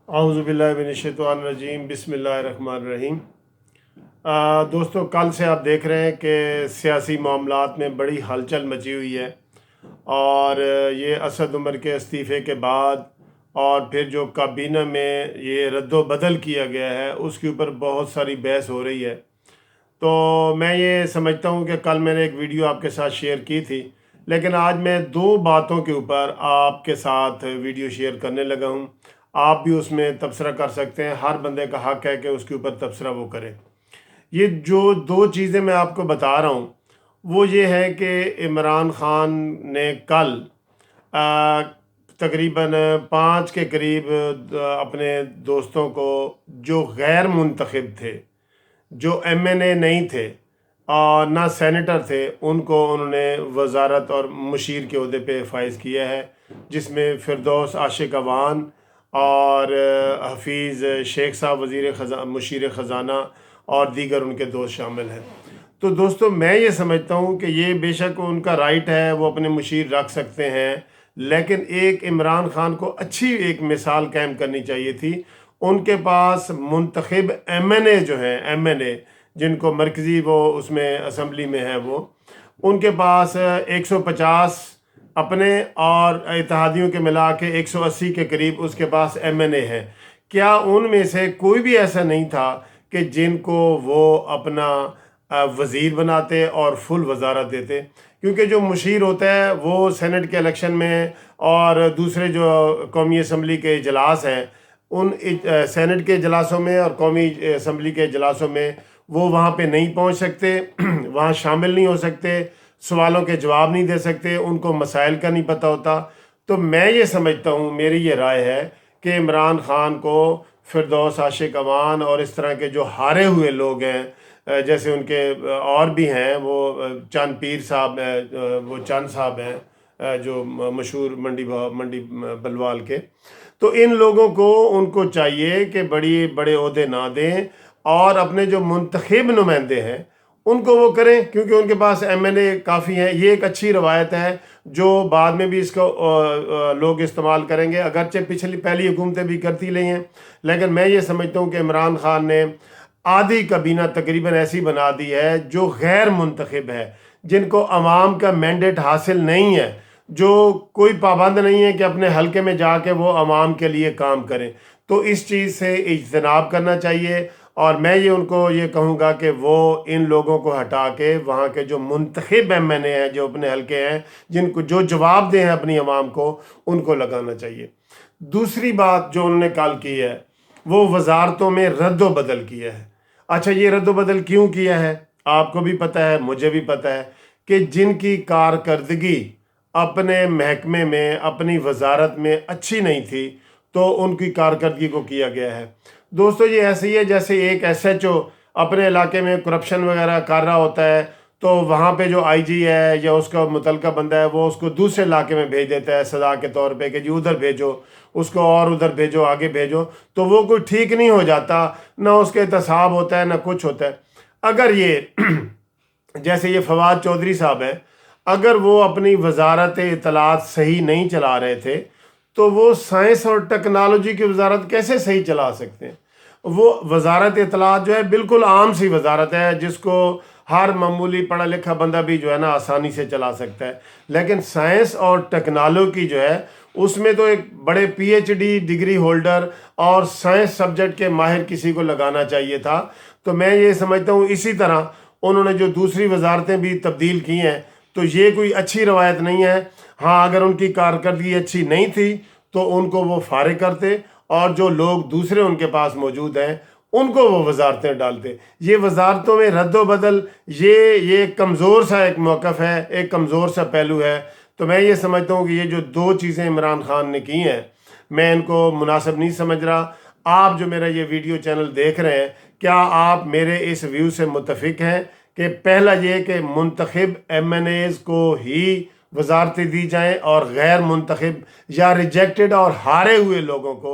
اعوذ باللہ من الشیطان الرجیم، بسم اللہ الرحمن الرحیم۔ دوستو، کل سے آپ دیکھ رہے ہیں کہ سیاسی معاملات میں بڑی ہلچل مچی ہوئی ہے، اور یہ اسد عمر کے استعفے کے بعد اور پھر جو کابینہ میں یہ رد و بدل کیا گیا ہے اس کے اوپر بہت ساری بحث ہو رہی ہے۔ تو میں یہ سمجھتا ہوں کہ کل میں نے ایک ویڈیو آپ کے ساتھ شیئر کی تھی، لیکن آج میں دو باتوں کے اوپر آپ کے ساتھ ویڈیو شیئر کرنے لگا ہوں۔ آپ بھی اس میں تبصرہ کر سکتے ہیں، ہر بندے کا حق ہے کہ اس کے اوپر تبصرہ وہ کرے۔ یہ جو دو چیزیں میں آپ کو بتا رہا ہوں وہ یہ ہے کہ عمران خان نے کل تقریباً 5 کے قریب اپنے دوستوں کو جو غیر منتخب تھے، جو ایم این اے نہیں تھے اور نہ سینیٹر تھے، ان کو انہوں نے وزارت اور مشیر کے عہدے پہ فائز کیا ہے، جس میں فردوس عاشق اعوان اور حفیظ شیخ صاحب مشیر خزانہ اور دیگر ان کے دوست شامل ہیں۔ تو دوستو، میں یہ سمجھتا ہوں کہ یہ بے شک ان کا رائٹ ہے، وہ اپنے مشیر رکھ سکتے ہیں، لیکن ایک عمران خان کو اچھی ایک مثال قائم کرنی چاہیے تھی۔ ان کے پاس منتخب ایم این اے جو ہیں، ایم این اے جن کو مرکزی وہ اس میں اسمبلی میں ہے، وہ ان کے پاس 150 اپنے اور اتحادیوں کے ملا کے 180 کے قریب اس کے پاس ایم این اے ہیں۔ کیا ان میں سے کوئی بھی ایسا نہیں تھا کہ جن کو وہ اپنا وزیر بناتے اور فل وزارت دیتے؟ کیونکہ جو مشیر ہوتا ہے وہ سینٹ کے الیکشن میں اور دوسرے جو قومی اسمبلی کے اجلاس ہیں، ان سینٹ کے اجلاسوں میں اور قومی اسمبلی کے اجلاسوں میں وہ وہاں پہ نہیں پہنچ سکتے، وہاں شامل نہیں ہو سکتے، سوالوں کے جواب نہیں دے سکتے، ان کو مسائل کا نہیں پتہ ہوتا۔ تو میں یہ سمجھتا ہوں، میری یہ رائے ہے کہ عمران خان کو فردوس عاشق اعوان اور اس طرح کے جو ہارے ہوئے لوگ ہیں، جیسے ان کے اور بھی ہیں، وہ چند پیر صاحب وہ چند صاحب ہیں جو مشہور منڈی بلوال کے، تو ان لوگوں کو ان کو چاہیے کہ بڑے عہدے نہ دیں اور اپنے جو منتخب نمائندے ہیں ان کو وہ کریں، کیونکہ ان کے پاس ایم این اے کافی ہیں۔ یہ ایک اچھی روایت ہے جو بعد میں بھی اس کو لوگ استعمال کریں گے، اگرچہ پہلی حکومتیں بھی کرتی رہی ہیں، لیکن میں یہ سمجھتا ہوں کہ عمران خان نے آدھی کابینہ تقریباً ایسی بنا دی ہے جو غیر منتخب ہے، جن کو عوام کا مینڈیٹ حاصل نہیں ہے، جو کوئی پابند نہیں ہے کہ اپنے حلقے میں جا کے وہ عوام کے لیے کام کریں۔ تو اس چیز سے اجتناب کرنا چاہیے، اور میں ان کو یہ کہوں گا کہ وہ ان لوگوں کو ہٹا کے وہاں کے جو منتخب ایم این اے ہیں، جو اپنے حلقے ہیں، جن کو جو جواب دیں اپنی عوام کو، ان کو لگانا چاہیے۔ دوسری بات جو انہوں نے کال کی ہے وہ وزارتوں میں رد و بدل کیا ہے۔ اچھا، یہ رد و بدل کیوں کیا ہے؟ آپ کو بھی پتہ ہے، مجھے بھی پتہ ہے کہ جن کی کارکردگی اپنے محکمے میں، اپنی وزارت میں اچھی نہیں تھی، تو ان کی کارکردگی کو کیا گیا ہے۔ دوستو، یہ ایسے ہی ہے جیسے ایک ایس ایچ او اپنے علاقے میں کرپشن وغیرہ کر رہا ہوتا ہے، تو وہاں پہ جو آئی جی ہے یا اس کا متعلقہ بندہ ہے، وہ اس کو دوسرے علاقے میں بھیج دیتا ہے سزا کے طور پہ کہ جی ادھر بھیجو اس کو، اور ادھر بھیجو، آگے بھیجو، تو وہ کوئی ٹھیک نہیں ہو جاتا، نہ اس کے احتساب ہوتا ہے نہ کچھ ہوتا ہے۔ اگر یہ جیسے یہ فواد چودھری صاحب ہیں، اگر وہ اپنی وزارت اطلاعات صحیح نہیں چلا رہے تھے تو وہ سائنس اور ٹیکنالوجی کی وزارت کیسے صحیح چلا سکتے ہیں؟ وہ وزارت اطلاعات جو ہے بالکل عام سی وزارت ہے، جس کو ہر معمولی پڑھا لکھا بندہ بھی جو ہے نا آسانی سے چلا سکتا ہے، لیکن سائنس اور ٹیکنالوجی جو ہے اس میں تو ایک بڑے P H D degree holder اور سائنس سبجیکٹ کے ماہر کسی کو لگانا چاہیے تھا۔ تو میں یہ سمجھتا ہوں اسی طرح انہوں نے جو دوسری وزارتیں بھی تبدیل کی ہیں، تو یہ کوئی اچھی روایت نہیں ہے۔ ہاں، اگر ان کی کارکردگی اچھی نہیں تھی تو ان کو وہ فارغ کرتے، اور جو لوگ دوسرے ان کے پاس موجود ہیں ان کو وہ وزارتیں ڈالتے۔ یہ وزارتوں میں رد و بدل یہ کمزور سا ایک موقف ہے، ایک کمزور سا پہلو ہے۔ تو میں یہ سمجھتا ہوں کہ یہ جو دو چیزیں عمران خان نے کی ہیں، میں ان کو مناسب نہیں سمجھ رہا۔ آپ جو میرا یہ ویڈیو چینل دیکھ رہے ہیں، کیا آپ میرے اس ویو سے متفق ہیں کہ پہلا یہ کہ منتخب ایم این ایز کو ہی وزارتیں دی جائیں اور غیر منتخب یا ریجیکٹڈ اور ہارے ہوئے لوگوں کو